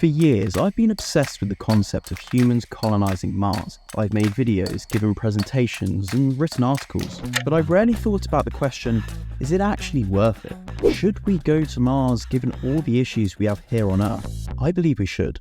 For years, I've been obsessed with the concept of humans colonizing Mars. I've made videos, given presentations, and written articles, but I've rarely thought about the question, is it actually worth it? Should we go to Mars given all the issues we have here on Earth? I believe we should.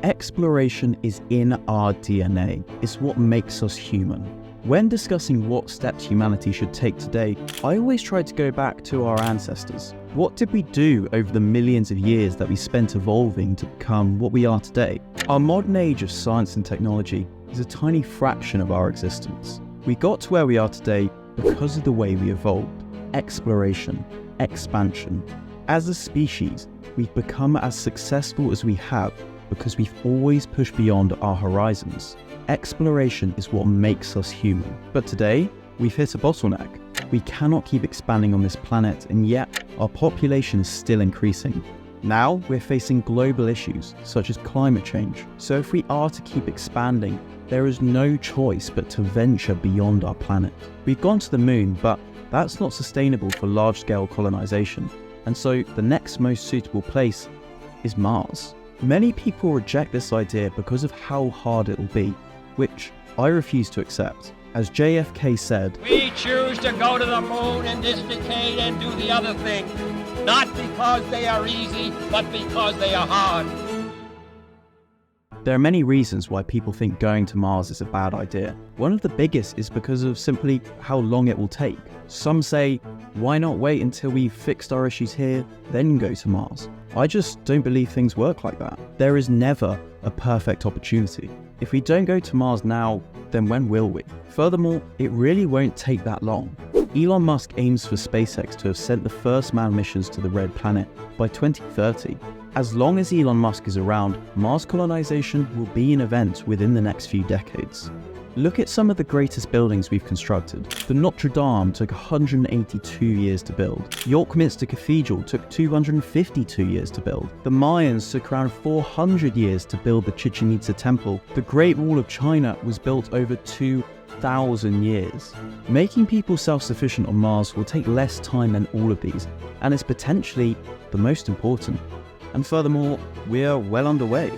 Exploration is in our DNA. It's what makes us human. When discussing what steps humanity should take today, I always try to go back to our ancestors. What did we do over the millions of years that we spent evolving to become what we are today? Our modern age of science and technology is a tiny fraction of our existence. We got to where we are today because of the way we evolved. Exploration, expansion. As a species, we've become as successful as we have because we've always pushed beyond our horizons. Exploration is what makes us human. But today, we've hit a bottleneck. We cannot keep expanding on this planet, and yet our population is still increasing. Now, we're facing global issues, such as climate change. So if we are to keep expanding, there is no choice but to venture beyond our planet. We've gone to the moon, but that's not sustainable for large-scale colonization. And so the next most suitable place is Mars. Many people reject this idea because of how hard it'll be, which I refuse to accept. As JFK said, "We choose to go to the moon in this decade and do the other thing, not because they are easy, but because they are hard." There are many reasons why people think going to Mars is a bad idea. One of the biggest is because of simply how long it will take. Some say, why not wait until we've fixed our issues here, then go to Mars? I just don't believe things work like that. There is never a perfect opportunity. If we don't go to Mars now, then when will we? Furthermore, it really won't take that long. Elon Musk aims for SpaceX to have sent the first manned missions to the Red Planet by 2030. As long as Elon Musk is around, Mars colonization will be an event within the next few decades. Look at some of the greatest buildings we've constructed. The Notre Dame took 182 years to build. York Minster Cathedral took 252 years to build. The Mayans took around 400 years to build the Chichen Itza Temple. The Great Wall of China was built over 2,000 years. Making people self-sufficient on Mars will take less time than all of these, and is potentially the most important. And furthermore, we're well underway.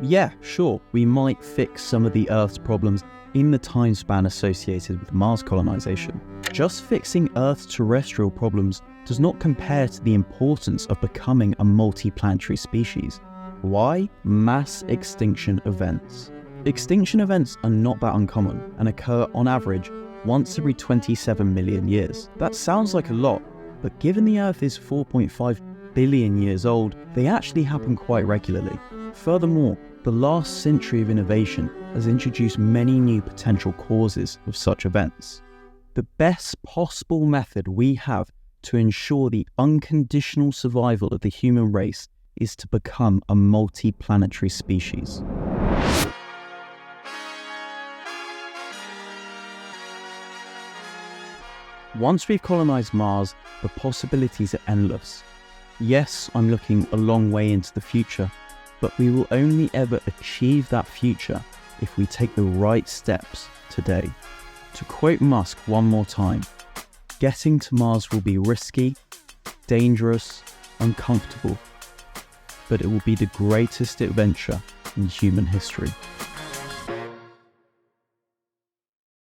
Yeah, sure, we might fix some of the Earth's problems in the time span associated with Mars colonization. Just fixing Earth's terrestrial problems does not compare to the importance of becoming a multi-planetary species. Why? Mass extinction events. Extinction events are not that uncommon and occur on average once every 27 million years. That sounds like a lot, but given the Earth is 4.5 billion years old, they actually happen quite regularly. Furthermore, the last century of innovation has introduced many new potential causes of such events. The best possible method we have to ensure the unconditional survival of the human race is to become a multi-planetary species. Once we've colonized Mars, the possibilities are endless. Yes, I'm looking a long way into the future, but we will only ever achieve that future if we take the right steps today. To quote Musk one more time, getting to Mars will be risky, dangerous, uncomfortable, but it will be the greatest adventure in human history.